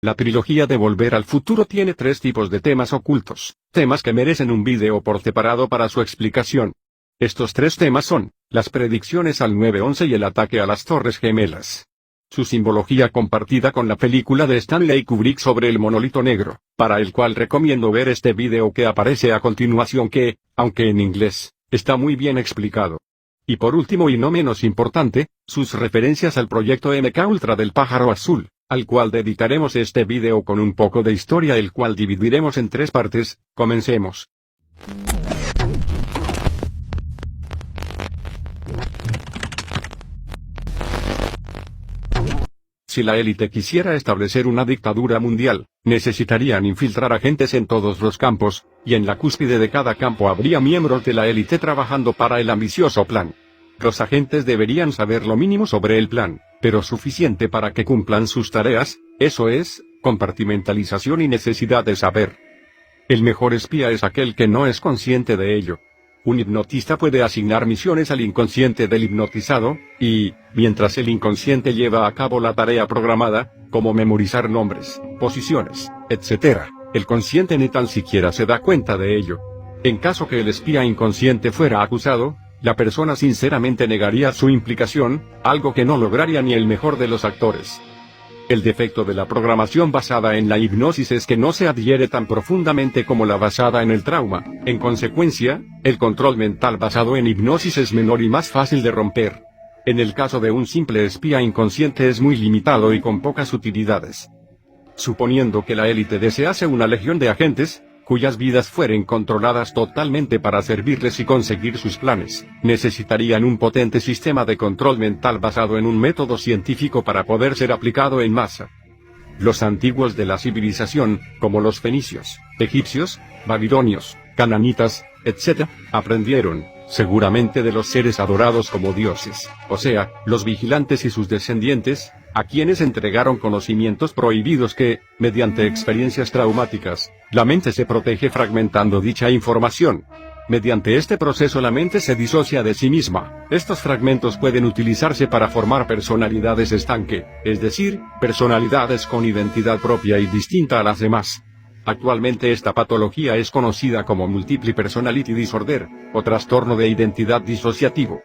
La trilogía de Volver al Futuro tiene 3 tipos de temas ocultos, temas que merecen un video por separado para su explicación. Estos 3 temas son, las predicciones al 9/11 y el ataque a las Torres Gemelas. Su simbología compartida con la película de Stanley Kubrick sobre el monolito negro, para el cual recomiendo ver este video que aparece a continuación que, aunque en inglés, está muy bien explicado. Y por último y no menos importante, sus referencias al proyecto MKUltra del pájaro azul, al cual dedicaremos este video con un poco de historia el cual dividiremos en 3 partes. Comencemos. Si la élite quisiera establecer una dictadura mundial, necesitarían infiltrar agentes en todos los campos, y en la cúspide de cada campo habría miembros de la élite trabajando para el ambicioso plan. Los agentes deberían saber lo mínimo sobre el plan, pero suficiente para que cumplan sus tareas, eso es, compartimentalización y necesidad de saber. El mejor espía es aquel que no es consciente de ello. Un hipnotista puede asignar misiones al inconsciente del hipnotizado, y, mientras el inconsciente lleva a cabo la tarea programada, como memorizar nombres, posiciones, etc., el consciente ni tan siquiera se da cuenta de ello. En caso que el espía inconsciente fuera acusado, la persona sinceramente negaría su implicación, algo que no lograría ni el mejor de los actores. El defecto de la programación basada en la hipnosis es que no se adhiere tan profundamente como la basada en el trauma. En consecuencia, el control mental basado en hipnosis es menor y más fácil de romper. En el caso de un simple espía inconsciente es muy limitado y con pocas utilidades. Suponiendo que la élite desease una legión de agentes, cuyas vidas fueren controladas totalmente para servirles y conseguir sus planes, necesitarían un potente sistema de control mental basado en un método científico para poder ser aplicado en masa. Los antiguos de la civilización, como los fenicios, egipcios, babilonios, cananitas, etc., aprendieron, seguramente de los seres adorados como dioses, o sea, los vigilantes y sus descendientes, a quienes entregaron conocimientos prohibidos que, mediante experiencias traumáticas, la mente se protege fragmentando dicha información. Mediante este proceso la mente se disocia de sí misma. Estos fragmentos pueden utilizarse para formar personalidades estanque, es decir, personalidades con identidad propia y distinta a las demás. Actualmente esta patología es conocida como Multiple Personality Disorder, o trastorno de identidad disociativo.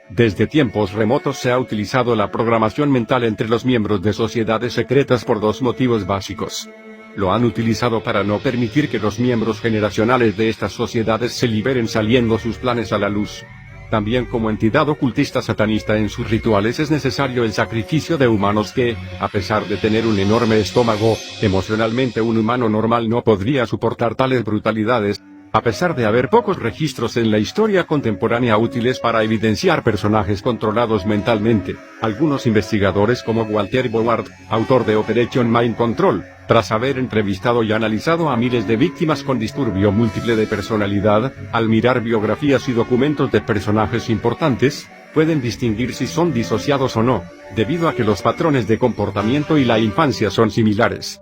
Desde tiempos remotos se ha utilizado la programación mental entre los miembros de sociedades secretas por 2 motivos básicos. Lo han utilizado para no permitir que los miembros generacionales de estas sociedades se liberen saliendo sus planes a la luz. También como entidad ocultista satanista en sus rituales es necesario el sacrificio de humanos que, a pesar de tener un enorme estómago, emocionalmente un humano normal no podría soportar tales brutalidades. A pesar de haber pocos registros en la historia contemporánea útiles para evidenciar personajes controlados mentalmente, algunos investigadores como Walter Boward, autor de Operation Mind Control, tras haber entrevistado y analizado a miles de víctimas con disturbio múltiple de personalidad, al mirar biografías y documentos de personajes importantes, pueden distinguir si son disociados o no, debido a que los patrones de comportamiento y la infancia son similares.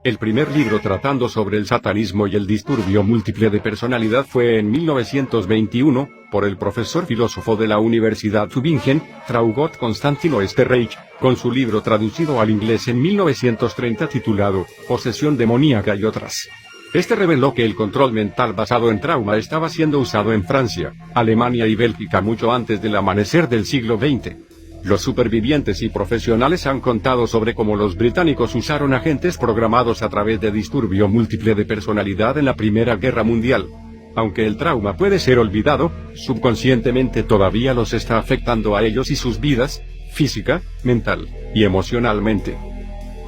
El primer libro tratando sobre el satanismo y el disturbio múltiple de personalidad fue en 1921, por el profesor filósofo de la Universidad Tübingen, Traugott Constantino Sterreich, con su libro traducido al inglés en 1930 titulado Posesión demoníaca y otras. Este reveló que el control mental basado en trauma estaba siendo usado en Francia, Alemania y Bélgica mucho antes del amanecer del siglo XX. Los supervivientes y profesionales han contado sobre cómo los británicos usaron agentes programados a través de disturbio múltiple de personalidad en la Primera Guerra Mundial. Aunque el trauma puede ser olvidado, subconscientemente todavía los está afectando a ellos y sus vidas, física, mental y emocionalmente.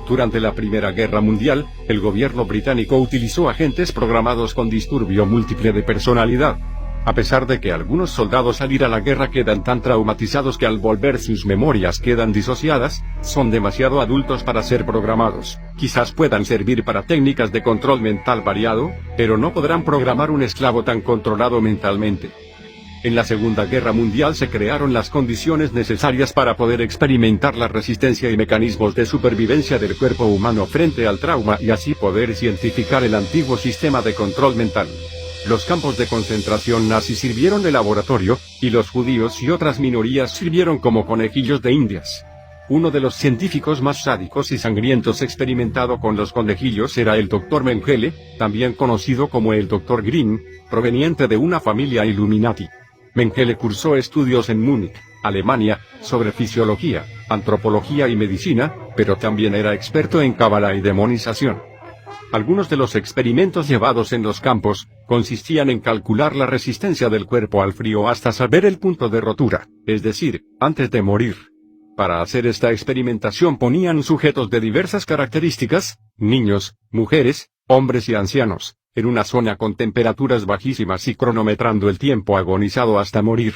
Durante la Primera Guerra Mundial, el gobierno británico utilizó agentes programados con disturbio múltiple de personalidad. A pesar de que algunos soldados al ir a la guerra quedan tan traumatizados que al volver sus memorias quedan disociadas, son demasiado adultos para ser programados. Quizás puedan servir para técnicas de control mental variado, pero no podrán programar un esclavo tan controlado mentalmente. En la Segunda Guerra Mundial se crearon las condiciones necesarias para poder experimentar la resistencia y mecanismos de supervivencia del cuerpo humano frente al trauma y así poder cientificar el antiguo sistema de control mental. Los campos de concentración nazis sirvieron de laboratorio, y los judíos y otras minorías sirvieron como conejillos de indias. Uno de los científicos más sádicos y sangrientos experimentado con los conejillos era el Dr. Mengele, también conocido como el Dr. Green, proveniente de una familia Illuminati. Mengele cursó estudios en Múnich, Alemania, sobre fisiología, antropología y medicina, pero también era experto en cábala y demonización. Algunos de los experimentos llevados en los campos consistían en calcular la resistencia del cuerpo al frío hasta saber el punto de rotura, es decir, antes de morir. Para hacer esta experimentación ponían sujetos de diversas características, niños, mujeres, hombres y ancianos, en una zona con temperaturas bajísimas y cronometrando el tiempo agonizado hasta morir.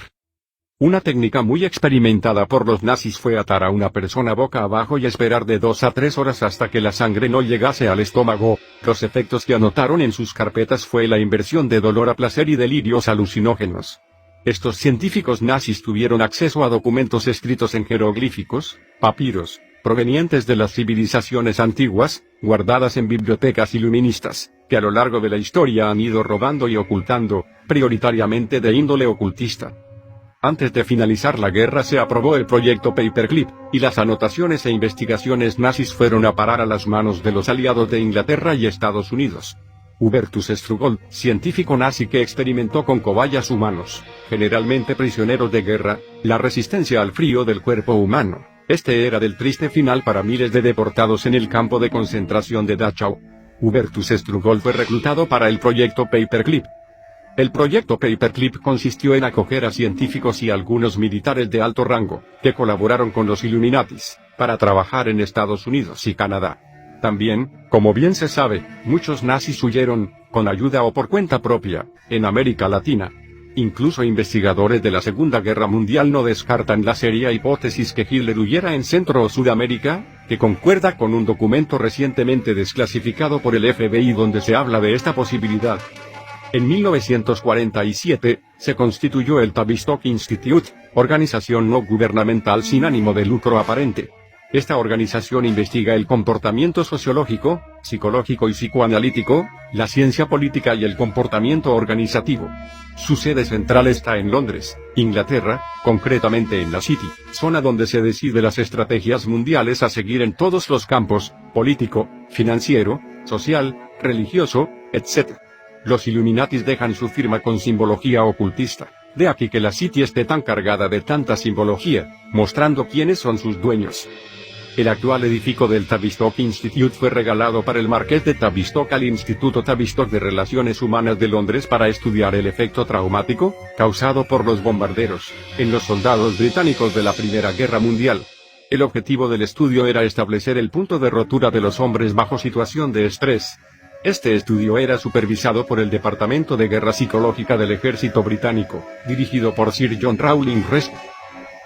Una técnica muy experimentada por los nazis fue atar a una persona boca abajo y esperar de 2 a 3 horas hasta que la sangre no llegase al estómago. Los efectos que anotaron en sus carpetas fue la inversión de dolor a placer y delirios alucinógenos. Estos científicos nazis tuvieron acceso a documentos escritos en jeroglíficos, papiros, provenientes de las civilizaciones antiguas, guardadas en bibliotecas iluministas, que a lo largo de la historia han ido robando y ocultando, prioritariamente de índole ocultista. Antes de finalizar la guerra se aprobó el proyecto Paperclip, y las anotaciones e investigaciones nazis fueron a parar a las manos de los aliados de Inglaterra y Estados Unidos. Hubertus Strugol, científico nazi que experimentó con cobayas humanos, generalmente prisioneros de guerra, la resistencia al frío del cuerpo humano. Este era del triste final para miles de deportados en el campo de concentración de Dachau. Hubertus Strugol fue reclutado para el proyecto Paperclip. El proyecto Paperclip consistió en acoger a científicos y algunos militares de alto rango, que colaboraron con los Illuminatis, para trabajar en Estados Unidos y Canadá. También, como bien se sabe, muchos nazis huyeron, con ayuda o por cuenta propia, en América Latina. Incluso investigadores de la Segunda Guerra Mundial no descartan la seria hipótesis que Hitler huyera en Centro o Sudamérica, que concuerda con un documento recientemente desclasificado por el FBI donde se habla de esta posibilidad. En 1947, se constituyó el Tavistock Institute, organización no gubernamental sin ánimo de lucro aparente. Esta organización investiga el comportamiento sociológico, psicológico y psicoanalítico, la ciencia política y el comportamiento organizativo. Su sede central está en Londres, Inglaterra, concretamente en la City, zona donde se decide las estrategias mundiales a seguir en todos los campos, político, financiero, social, religioso, etc. Los Illuminatis dejan su firma con simbología ocultista. De aquí que la City esté tan cargada de tanta simbología, mostrando quiénes son sus dueños. El actual edificio del Tavistock Institute fue regalado para el Marqués de Tavistock al Instituto Tavistock de Relaciones Humanas de Londres para estudiar el efecto traumático, causado por los bombarderos, en los soldados británicos de la Primera Guerra Mundial. El objetivo del estudio era establecer el punto de rotura de los hombres bajo situación de estrés. Este estudio era supervisado por el Departamento de Guerra Psicológica del Ejército Británico, dirigido por Sir John Rawling Resnick.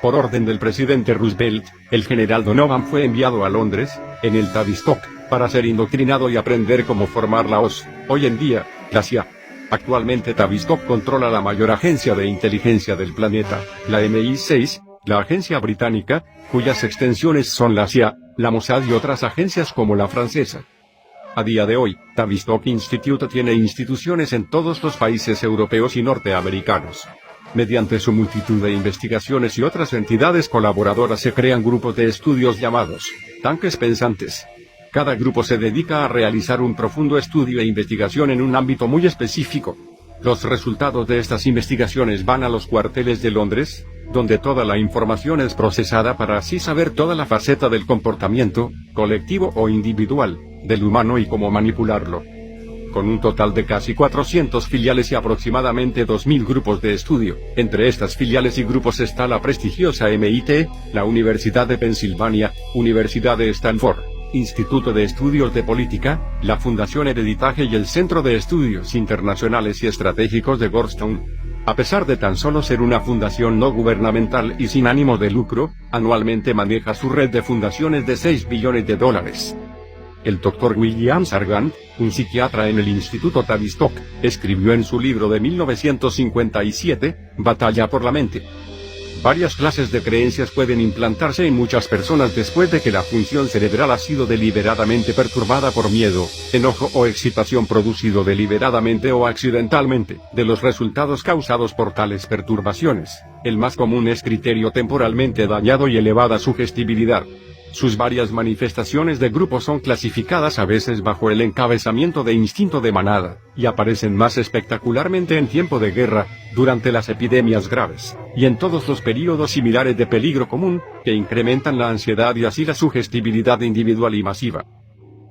Por orden del presidente Roosevelt, el general Donovan fue enviado a Londres, en el Tavistock, para ser indoctrinado y aprender cómo formar la OSS, hoy en día, la CIA. Actualmente Tavistock controla la mayor agencia de inteligencia del planeta, la MI6, la agencia británica, cuyas extensiones son la CIA, la Mossad y otras agencias como la francesa. A día de hoy, Tavistock Institute tiene instituciones en todos los países europeos y norteamericanos. Mediante su multitud de investigaciones y otras entidades colaboradoras se crean grupos de estudios llamados tanques pensantes. Cada grupo se dedica a realizar un profundo estudio e investigación en un ámbito muy específico. Los resultados de estas investigaciones van a los cuarteles de Londres, donde toda la información es procesada para así saber toda la faceta del comportamiento, colectivo o individual, del humano y cómo manipularlo. Con un total de casi 400 filiales y aproximadamente 2.000 grupos de estudio. Entre estas filiales y grupos está la prestigiosa MIT, la Universidad de Pensilvania, Universidad de Stanford, Instituto de Estudios de Política, la Fundación Hereditaje y el Centro de Estudios Internacionales y Estratégicos de Georgetown. A pesar de tan solo ser una fundación no gubernamental y sin ánimo de lucro, anualmente maneja su red de fundaciones de $6 billones. El Dr. William Sargant, un psiquiatra en el Instituto Tavistock, escribió en su libro de 1957, Batalla por la mente. Varias clases de creencias pueden implantarse en muchas personas después de que la función cerebral ha sido deliberadamente perturbada por miedo, enojo o excitación producido deliberadamente o accidentalmente, de los resultados causados por tales perturbaciones. El más común es criterio temporalmente dañado y elevada sugestibilidad. Sus varias manifestaciones de grupo son clasificadas a veces bajo el encabezamiento de instinto de manada, y aparecen más espectacularmente en tiempo de guerra, durante las epidemias graves, y en todos los períodos similares de peligro común, que incrementan la ansiedad y así la sugestibilidad individual y masiva.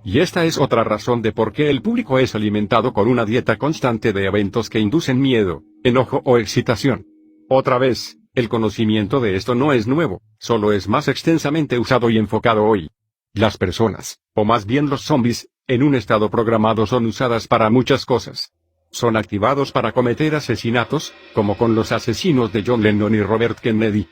Y esta es otra razón de por qué el público es alimentado con una dieta constante de eventos que inducen miedo, enojo o excitación. Otra vez, el conocimiento de esto no es nuevo, solo es más extensamente usado y enfocado hoy. Las personas, o más bien los zombies, en un estado programado son usadas para muchas cosas. Son activados para cometer asesinatos, como con los asesinos de John Lennon y Robert Kennedy.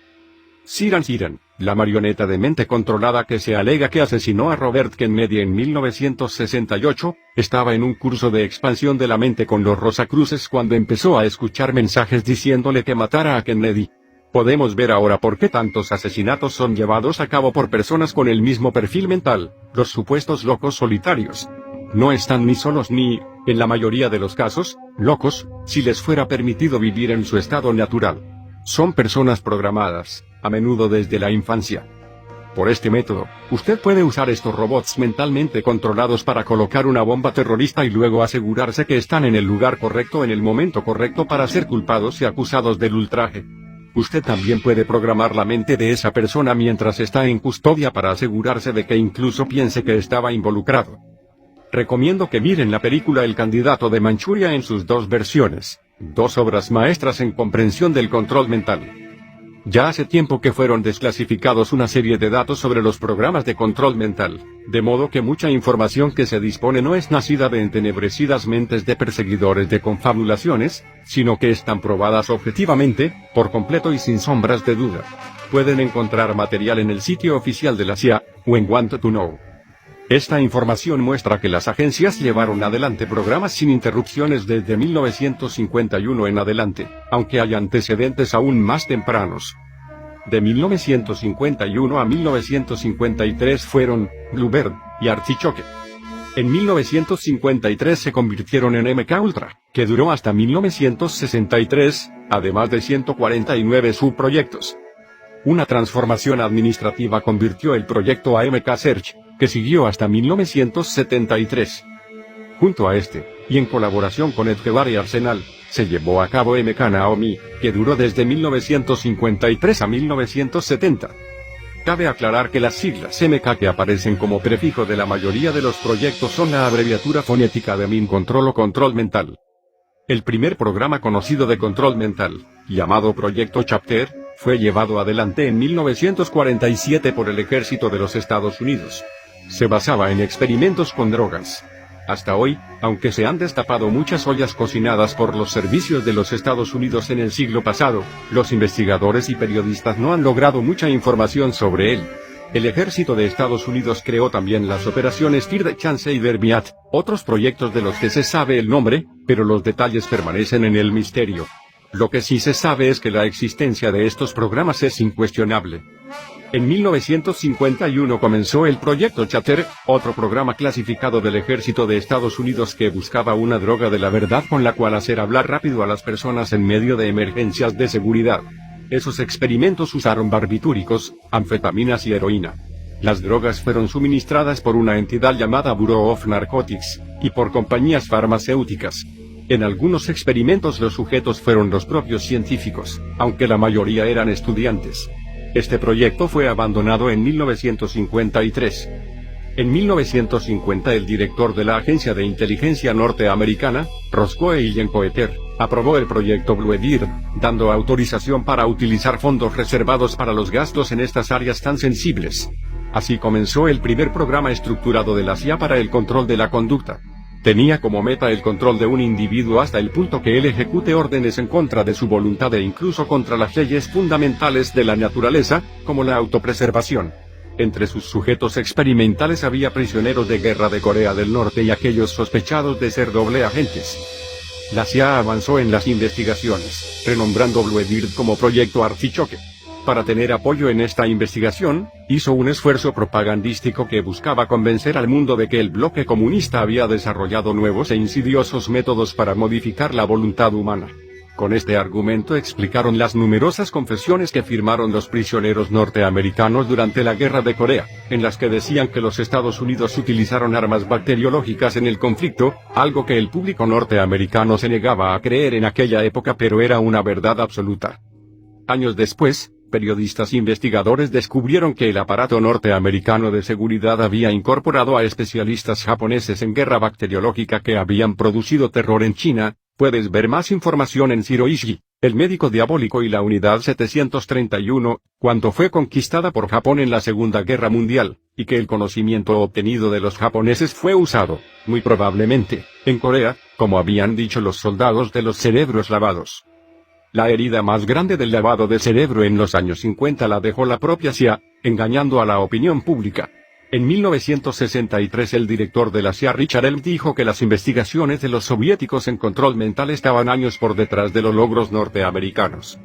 Sheeran Sheeran, la marioneta de mente controlada que se alega que asesinó a Robert Kennedy en 1968, estaba en un curso de expansión de la mente con los Rosacruces cuando empezó a escuchar mensajes diciéndole que matara a Kennedy. Podemos ver ahora por qué tantos asesinatos son llevados a cabo por personas con el mismo perfil mental, los supuestos locos solitarios. No están ni solos ni, en la mayoría de los casos, locos, si les fuera permitido vivir en su estado natural. Son personas programadas, a menudo desde la infancia. Por este método, usted puede usar estos robots mentalmente controlados para colocar una bomba terrorista y luego asegurarse que están en el lugar correcto en el momento correcto para ser culpados y acusados del ultraje. Usted también puede programar la mente de esa persona mientras está en custodia para asegurarse de que incluso piense que estaba involucrado. Recomiendo que miren la película El candidato de Manchuria en sus dos versiones, dos obras maestras en comprensión del control mental. Ya hace tiempo que fueron desclasificados una serie de datos sobre los programas de control mental, de modo que mucha información que se dispone no es nacida de entenebrecidas mentes de perseguidores de confabulaciones, sino que están probadas objetivamente, por completo y sin sombras de duda. Pueden encontrar material en el sitio oficial de la CIA, o en Want to Know. Esta información muestra que las agencias llevaron adelante programas sin interrupciones desde 1951 en adelante, aunque hay antecedentes aún más tempranos. De 1951 a 1953 fueron Bluebird y Artichoke. En 1953 se convirtieron en MKUltra, que duró hasta 1963, además de 149 subproyectos. Una transformación administrativa convirtió el proyecto a MK-Search, que siguió hasta 1973. Junto a este, y en colaboración con Edgebar y Arsenal, se llevó a cabo MK-Naomi, que duró desde 1953 a 1970. Cabe aclarar que las siglas MK que aparecen como prefijo de la mayoría de los proyectos son la abreviatura fonética de Mind Control o Control Mental. El primer programa conocido de control mental, llamado Proyecto Chapter, fue llevado adelante en 1947 por el ejército de los Estados Unidos. Se basaba en experimentos con drogas. Hasta hoy, aunque se han destapado muchas ollas cocinadas por los servicios de los Estados Unidos en el siglo pasado, los investigadores y periodistas no han logrado mucha información sobre él. El ejército de Estados Unidos creó también las operaciones Third Chance y Vermiat, otros proyectos de los que se sabe el nombre, pero los detalles permanecen en el misterio. Lo que sí se sabe es que la existencia de estos programas es incuestionable. En 1951 comenzó el Proyecto Chapter, otro programa clasificado del ejército de Estados Unidos que buscaba una droga de la verdad con la cual hacer hablar rápido a las personas en medio de emergencias de seguridad. Esos experimentos usaron barbitúricos, anfetaminas y heroína. Las drogas fueron suministradas por una entidad llamada Bureau of Narcotics, y por compañías farmacéuticas. En algunos experimentos los sujetos fueron los propios científicos, aunque la mayoría eran estudiantes. Este proyecto fue abandonado en 1953. En 1950 el director de la Agencia de Inteligencia norteamericana, Roscoe Illencoeter, aprobó el proyecto Bluebird, dando autorización para utilizar fondos reservados para los gastos en estas áreas tan sensibles. Así comenzó el primer programa estructurado de la CIA para el control de la conducta. Tenía como meta el control de un individuo hasta el punto que él ejecute órdenes en contra de su voluntad e incluso contra las leyes fundamentales de la naturaleza, como la autopreservación. Entre sus sujetos experimentales había prisioneros de guerra de Corea del Norte y aquellos sospechados de ser doble agentes. La CIA avanzó en las investigaciones, renombrando Bluebird como Proyecto Artichoke. Para tener apoyo en esta investigación, hizo un esfuerzo propagandístico que buscaba convencer al mundo de que el bloque comunista había desarrollado nuevos e insidiosos métodos para modificar la voluntad humana. Con este argumento explicaron las numerosas confesiones que firmaron los prisioneros norteamericanos durante la Guerra de Corea, en las que decían que los Estados Unidos utilizaron armas bacteriológicas en el conflicto, algo que el público norteamericano se negaba a creer en aquella época, pero era una verdad absoluta. Años después, periodistas investigadores descubrieron que el aparato norteamericano de seguridad había incorporado a especialistas japoneses en guerra bacteriológica que habían producido terror en China. Puedes ver más información en Shiroishi, el médico diabólico y la unidad 731, cuando fue conquistada por Japón en la Segunda Guerra Mundial, y que el conocimiento obtenido de los japoneses fue usado, muy probablemente, en Corea, como habían dicho los soldados de los cerebros lavados. La herida más grande del lavado de cerebro en los años 50 la dejó la propia CIA, engañando a la opinión pública. En 1963 el director de la CIA Richard Elf dijo que las investigaciones de los soviéticos en control mental estaban años por detrás de los logros norteamericanos.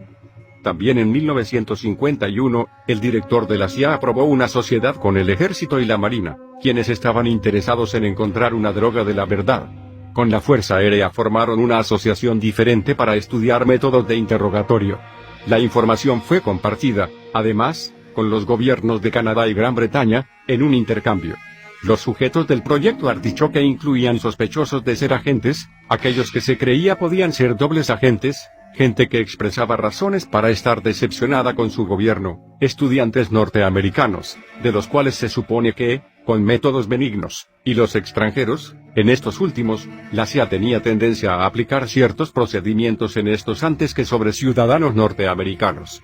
También en 1951, el director de la CIA aprobó una sociedad con el ejército y la marina, quienes estaban interesados en encontrar una droga de la verdad. Con la Fuerza Aérea formaron una asociación diferente para estudiar métodos de interrogatorio. La información fue compartida, además, con los gobiernos de Canadá y Gran Bretaña, en un intercambio. Los sujetos del proyecto Artichoke incluían sospechosos de ser agentes, aquellos que se creía podían ser dobles agentes, gente que expresaba razones para estar decepcionada con su gobierno, estudiantes norteamericanos, de los cuales se supone que, con métodos benignos, y los extranjeros, en estos últimos, la CIA tenía tendencia a aplicar ciertos procedimientos en estos antes que sobre ciudadanos norteamericanos.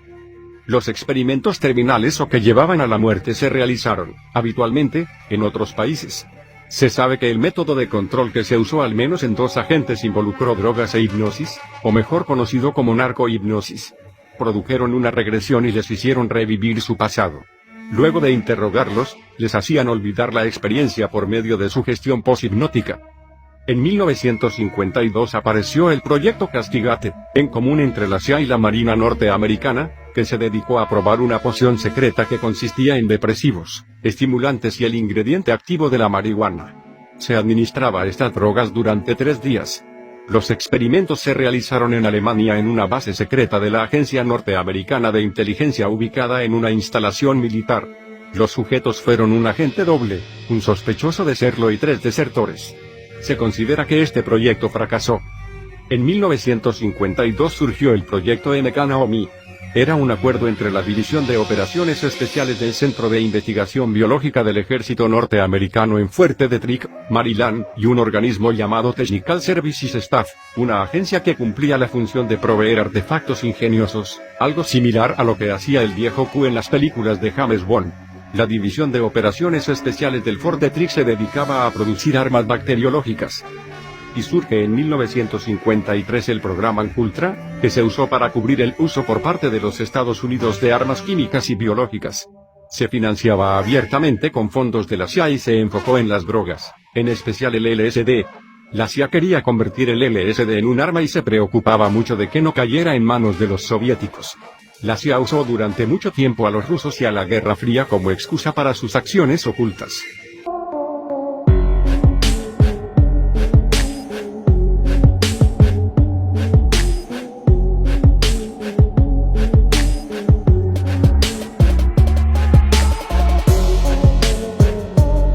Los experimentos terminales o que llevaban a la muerte se realizaron, habitualmente, en otros países. Se sabe que el método de control que se usó al menos en 2 agentes involucró drogas e hipnosis, o mejor conocido como narcohipnosis. Produjeron una regresión y les hicieron revivir su pasado. Luego de interrogarlos, les hacían olvidar la experiencia por medio de sugestión poshipnótica. En 1952 apareció el Proyecto Castigate, en común entre la CIA y la Marina norteamericana, que se dedicó a probar una poción secreta que consistía en depresivos, estimulantes y el ingrediente activo de la marihuana. Se administraba estas drogas durante 3 días. Los experimentos se realizaron en Alemania en una base secreta de la Agencia Norteamericana de Inteligencia ubicada en una instalación militar. Los sujetos fueron un agente doble, un sospechoso de serlo y 3 desertores. Se considera que este proyecto fracasó. En 1952 surgió el proyecto MK Naomi. Era un acuerdo entre la División de Operaciones Especiales del Centro de Investigación Biológica del Ejército Norteamericano en Fuerte Detrick, Maryland, y un organismo llamado Technical Services Staff, una agencia que cumplía la función de proveer artefactos ingeniosos, algo similar a lo que hacía el viejo Q en las películas de James Bond. La División de Operaciones Especiales del Fort Detrick se dedicaba a producir armas bacteriológicas. Y surge en 1953 el programa Ultra, que se usó para cubrir el uso por parte de los Estados Unidos de armas químicas y biológicas. Se financiaba abiertamente con fondos de la CIA y se enfocó en las drogas, en especial el LSD. La CIA quería convertir el LSD en un arma y se preocupaba mucho de que no cayera en manos de los soviéticos. La CIA usó durante mucho tiempo a los rusos y a la Guerra Fría como excusa para sus acciones ocultas.